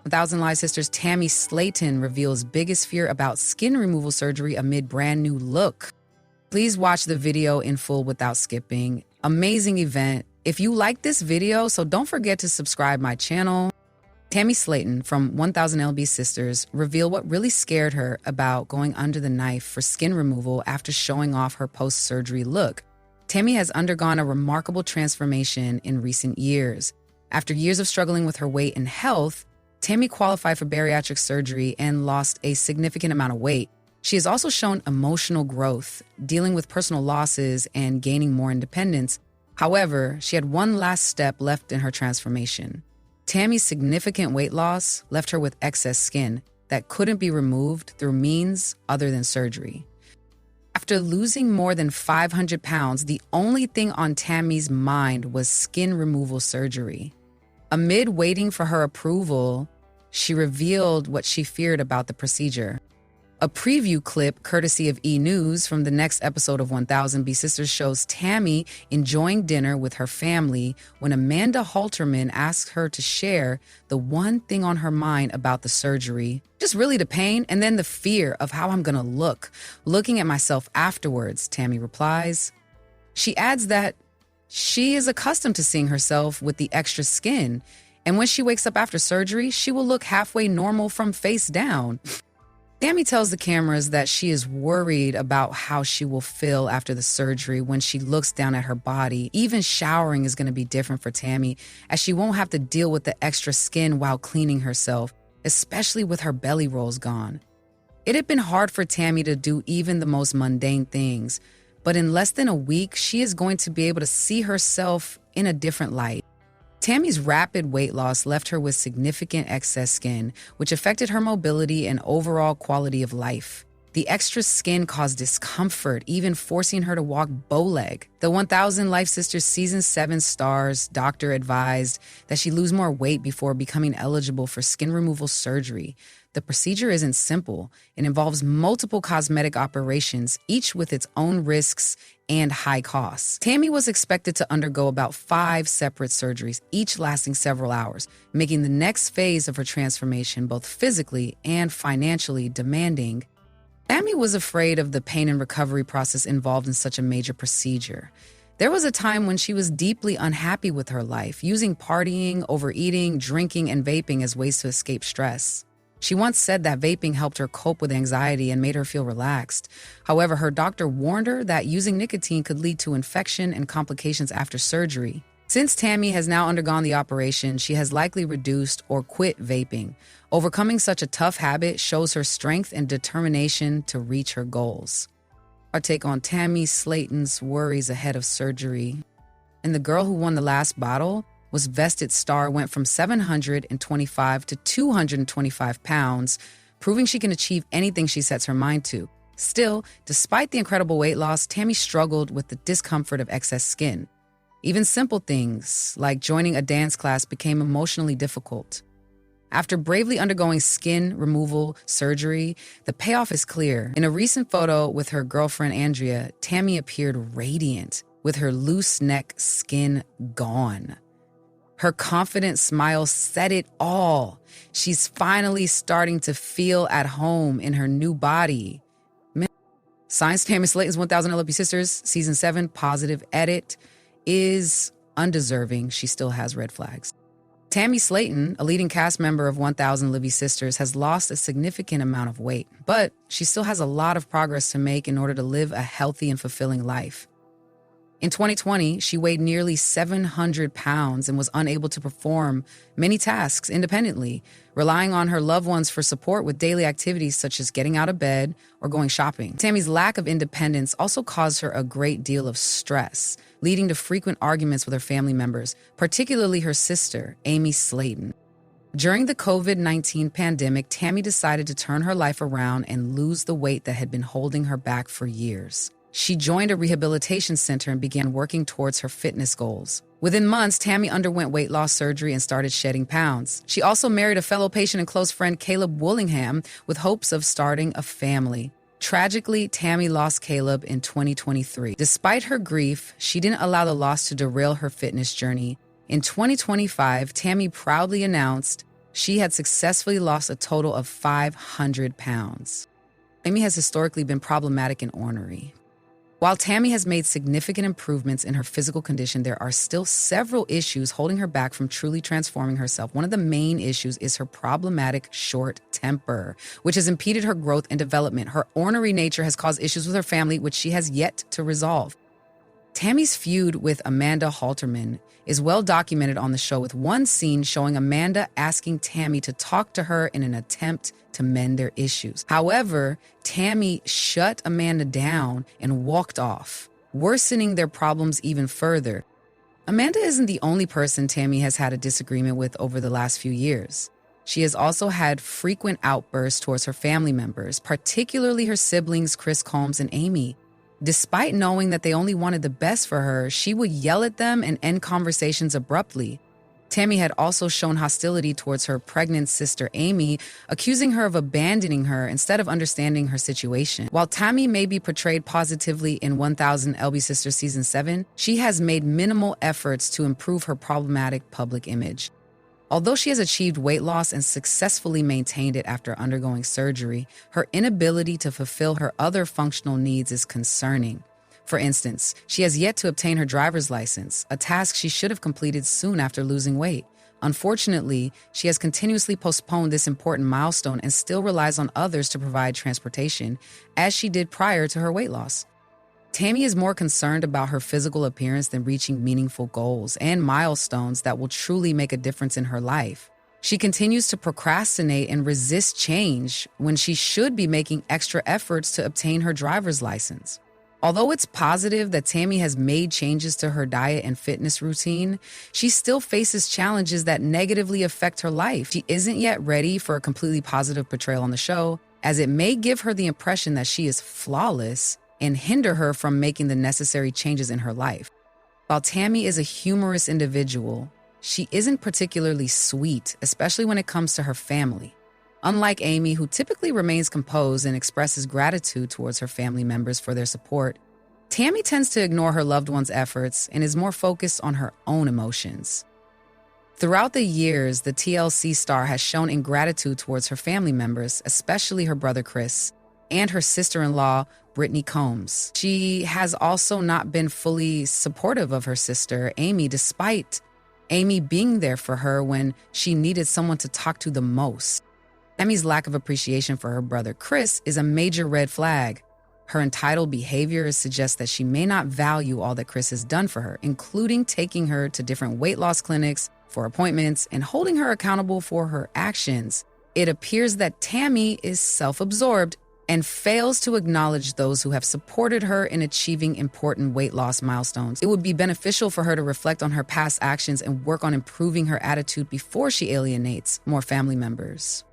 1000 Live Sisters Tammy Slaton reveals biggest fear about skin removal surgery amid brand new look. Please watch the video in full without skipping. Amazing event. If you like this video, so don't forget to subscribe my channel. Tammy Slaton from 1000 LB Sisters revealed what really scared her about going under the knife for skin removal after showing off her post-surgery look. Tammy has undergone a remarkable transformation in recent years. After years of struggling with her weight and health, Tammy qualified for bariatric surgery and lost a significant amount of weight. She has also shown emotional growth, dealing with personal losses and gaining more independence. However, she had one last step left in her transformation. Tammy's significant weight loss left her with excess skin that couldn't be removed through means other than surgery. After losing more than 500 pounds, the only thing on Tammy's mind was skin removal surgery. Amid waiting for her approval, she revealed what she feared about the procedure. A preview clip, courtesy of E! News, from the next episode of 1000 B Sisters shows Tammy enjoying dinner with her family when Amanda Halterman asks her to share the one thing on her mind about the surgery. Just really the pain and then the fear of how I'm gonna look, looking at myself afterwards, Tammy replies. She adds that she is accustomed to seeing herself with the extra skin, and when she wakes up after surgery, she will look halfway normal from face down. Tammy tells the cameras that she is worried about how she will feel after the surgery when she looks down at her body. Even showering is going to be different for Tammy, as she won't have to deal with the extra skin while cleaning herself, especially with her belly rolls gone. It had been hard for Tammy to do even the most mundane things, but in less than a week, she is going to be able to see herself in a different light. Tammy's rapid weight loss left her with significant excess skin, which affected her mobility and overall quality of life. The extra skin caused discomfort, even forcing her to walk bow-leg. The 1000 Life Sisters Season 7 stars doctor advised that she lose more weight before becoming eligible for skin removal surgery. The procedure isn't simple. It involves multiple cosmetic operations, each with its own risks and high costs. Tammy was expected to undergo about 5 separate surgeries, each lasting several hours, making the next phase of her transformation both physically and financially demanding. Tammy was afraid of the pain and recovery process involved in such a major procedure. There was a time when she was deeply unhappy with her life, using partying, overeating, drinking, and vaping as ways to escape stress. She once said that vaping helped her cope with anxiety and made her feel relaxed. However, her doctor warned her that using nicotine could lead to infection and complications after surgery. Since Tammy has now undergone the operation, she has likely reduced or quit vaping. Overcoming such a tough habit shows her strength and determination to reach her goals. Our take on Tammy Slaton's worries ahead of surgery. And the girl who won the last bottle was vested star went from 725 to 225 pounds, proving she can achieve anything she sets her mind to. Still, despite the incredible weight loss, Tammy struggled with the discomfort of excess skin. Even simple things like joining a dance class became emotionally difficult. After bravely undergoing skin removal surgery, the payoff is clear. In a recent photo with her girlfriend Andrea, Tammy appeared radiant, with her loose neck skin gone. Her confident smile said it all. She's finally starting to feel at home in her new body. Science Tammy Slaton's 1000 LB Sisters, Season 7, positive edit, is undeserving. She still has red flags. Tammy Slaton, a leading cast member of 1000 Libby Sisters, has lost a significant amount of weight, but she still has a lot of progress to make in order to live a healthy and fulfilling life. In 2020, she weighed nearly 700 pounds and was unable to perform many tasks independently, relying on her loved ones for support with daily activities such as getting out of bed or going shopping. Tammy's lack of independence also caused her a great deal of stress, leading to frequent arguments with her family members, particularly her sister, Amy Slaton. During the COVID-19 pandemic, Tammy decided to turn her life around and lose the weight that had been holding her back for years. She joined a rehabilitation center and began working towards her fitness goals. Within months, Tammy underwent weight loss surgery and started shedding pounds. She also married a fellow patient and close friend, Caleb Willingham, with hopes of starting a family. Tragically, Tammy lost Caleb in 2023. Despite her grief, she didn't allow the loss to derail her fitness journey. In 2025, Tammy proudly announced She had successfully lost a total of 500 pounds. Amy has historically been problematic and ornery. While Tammy has made significant improvements in her physical condition, there are still several issues holding her back from truly transforming herself. One of the main issues is her problematic short temper, which has impeded her growth and development. Her ornery nature has caused issues with her family, which she has yet to resolve. Tammy's feud with Amanda Halterman is well documented on the show, with one scene showing Amanda asking Tammy to talk to her in an attempt to mend their issues. However, Tammy shut Amanda down and walked off, worsening their problems even further. Amanda isn't the only person Tammy has had a disagreement with over the last few years. She has also had frequent outbursts towards her family members, particularly her siblings Chris Combs and Amy. Despite knowing that they only wanted the best for her, she would yell at them and end conversations abruptly. Tammy had also shown hostility towards her pregnant sister Amy, accusing her of abandoning her instead of understanding her situation. While Tammy may be portrayed positively in 1000 LB Sisters Season 7, she has made minimal efforts to improve her problematic public image. Although she has achieved weight loss and successfully maintained it after undergoing surgery, her inability to fulfill her other functional needs is concerning. For instance, she has yet to obtain her driver's license, a task she should have completed soon after losing weight. Unfortunately, she has continuously postponed this important milestone and still relies on others to provide transportation, as she did prior to her weight loss. Tammy is more concerned about her physical appearance than reaching meaningful goals and milestones that will truly make a difference in her life. She continues to procrastinate and resist change when she should be making extra efforts to obtain her driver's license. Although it's positive that Tammy has made changes to her diet and fitness routine, she still faces challenges that negatively affect her life. She isn't yet ready for a completely positive portrayal on the show, as it may give her the impression that she is flawless and hinder her from making the necessary changes in her life. While Tammy is a humorous individual, she isn't particularly sweet, especially when it comes to her family. Unlike Amy, who typically remains composed and expresses gratitude towards her family members for their support, Tammy tends to ignore her loved ones' efforts and is more focused on her own emotions. Throughout the years, the TLC star has shown ingratitude towards her family members, especially her brother Chris, and her sister-in-law, Brittany Combs. She has also not been fully supportive of her sister, Amy, despite Amy being there for her when she needed someone to talk to the most. Tammy's lack of appreciation for her brother Chris is a major red flag. Her entitled behavior suggests that she may not value all that Chris has done for her, including taking her to different weight loss clinics for appointments and holding her accountable for her actions. It appears that Tammy is self-absorbed and fails to acknowledge those who have supported her in achieving important weight loss milestones. It would be beneficial for her to reflect on her past actions and work on improving her attitude before she alienates more family members.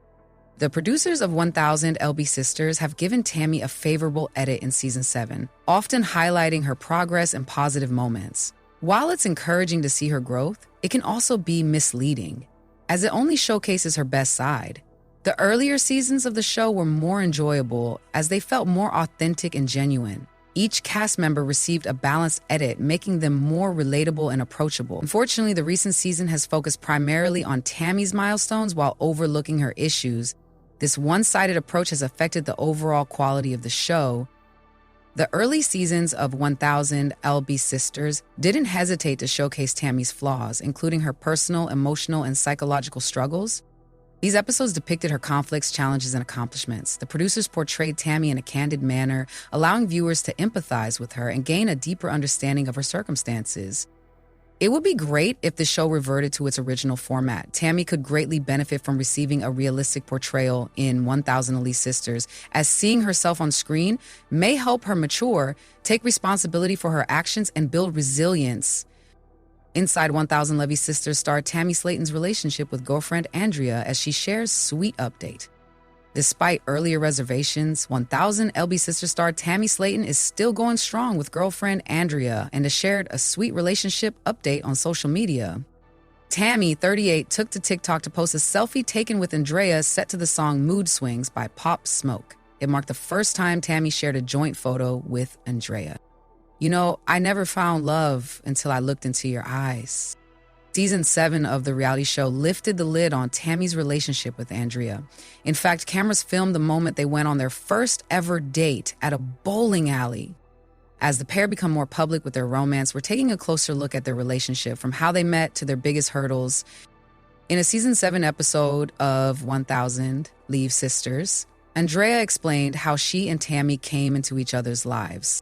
The producers of 1000 LB Sisters have given Tammy a favorable edit in Season 7, often highlighting her progress and positive moments. While it's encouraging to see her growth, it can also be misleading, as it only showcases her best side. The earlier seasons of the show were more enjoyable as they felt more authentic and genuine. Each cast member received a balanced edit, making them more relatable and approachable. Unfortunately, the recent season has focused primarily on Tammy's milestones while overlooking her issues. This one-sided approach has affected the overall quality of the show. The early seasons of 1000 LB Sisters didn't hesitate to showcase Tammy's flaws, including her personal, emotional, and psychological struggles. These episodes depicted her conflicts, challenges, and accomplishments. The producers portrayed Tammy in a candid manner, allowing viewers to empathize with her and gain a deeper understanding of her circumstances. It would be great if the show reverted to its original format. Tammy could greatly benefit from receiving a realistic portrayal in 1000 Elite Sisters, as seeing herself on screen may help her mature, take responsibility for her actions, and build resilience. Inside 1000 Levy Sisters star Tammy Slaton's relationship with girlfriend Andrea as she shares sweet update. Despite earlier reservations, 1000 LB Sister star Tammy Slaton is still going strong with girlfriend Andrea and has shared a sweet relationship update on social media. Tammy, 38, took to TikTok to post a selfie taken with Andrea set to the song Mood Swings by Pop Smoke. It marked the first time Tammy shared a joint photo with Andrea. "You know, I never found love until I looked into your eyes." Season 7 of the reality show lifted the lid on Tammy's relationship with Andrea. In fact, cameras filmed the moment they went on their first ever date at a bowling alley. As the pair become more public with their romance, we're taking a closer look at their relationship, from how they met to their biggest hurdles. In a Season 7 episode of 1000 Leave Sisters, Andrea explained how she and Tammy came into each other's lives.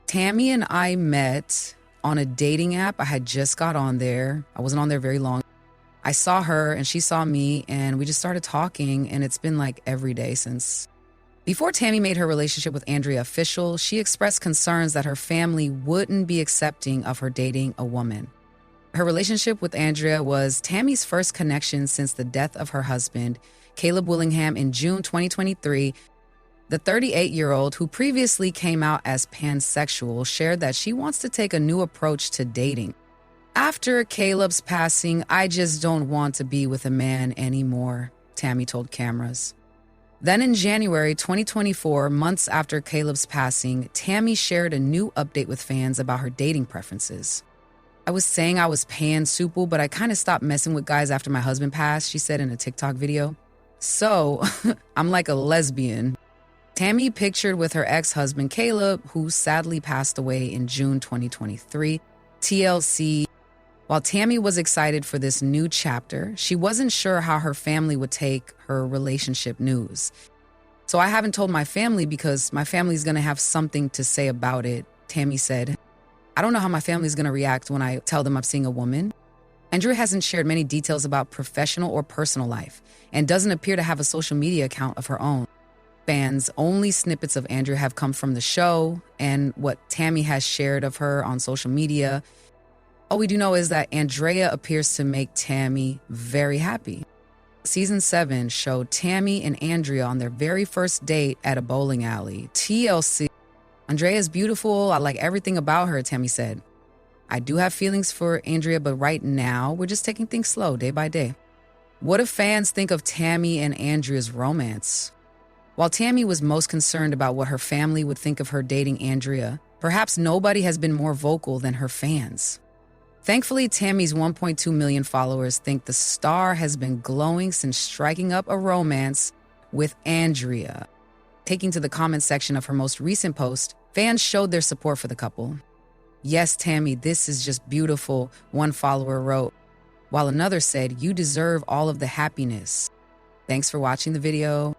Tammy and I met on a dating app. I had just got on there. I wasn't on there very long. I saw her and she saw me, and we just started talking, and it's been like every day since. Before Tammy made her relationship with Andrea official, she expressed concerns that her family wouldn't be accepting of her dating a woman. Her relationship with Andrea was Tammy's first connection since the death of her husband, Caleb Willingham, in June 2023. The 38-year-old, who previously came out as pansexual, shared that she wants to take a new approach to dating. After Caleb's passing, I just don't want to be with a man anymore, Tammy told cameras. Then in January 2024, months after Caleb's passing, Tammy shared a new update with fans about her dating preferences. I was saying I was pansexual, but I kind of stopped messing with guys after my husband passed, she said in a TikTok video. So, I'm like a lesbian. Tammy pictured with her ex-husband Caleb, who sadly passed away in June 2023. TLC. While Tammy was excited for this new chapter, she wasn't sure how her family would take her relationship news. So I haven't told my family because my family's going to have something to say about it, Tammy said. I don't know how my family's going to react when I tell them I'm seeing a woman. Andrea hasn't shared many details about professional or personal life and doesn't appear to have a social media account of her own. Fans, only snippets of Andrea have come from the show and what Tammy has shared of her on social media. All we do know is that Andrea appears to make Tammy very happy. Season 7 showed Tammy and Andrea on their very first date at a bowling alley. TLC. Andrea is beautiful. I like everything about her, Tammy said. I do have feelings for Andrea, but right now we're just taking things slow, day by day. What do fans think of Tammy and Andrea's romance? While Tammy was most concerned about what her family would think of her dating Andrea, perhaps nobody has been more vocal than her fans. Thankfully, Tammy's 1.2 million followers think the star has been glowing since striking up a romance with Andrea. Taking to the comment section of her most recent post, fans showed their support for the couple. "Yes, Tammy, this is just beautiful," one follower wrote, while another said, "You deserve all of the happiness." Thanks for watching the video.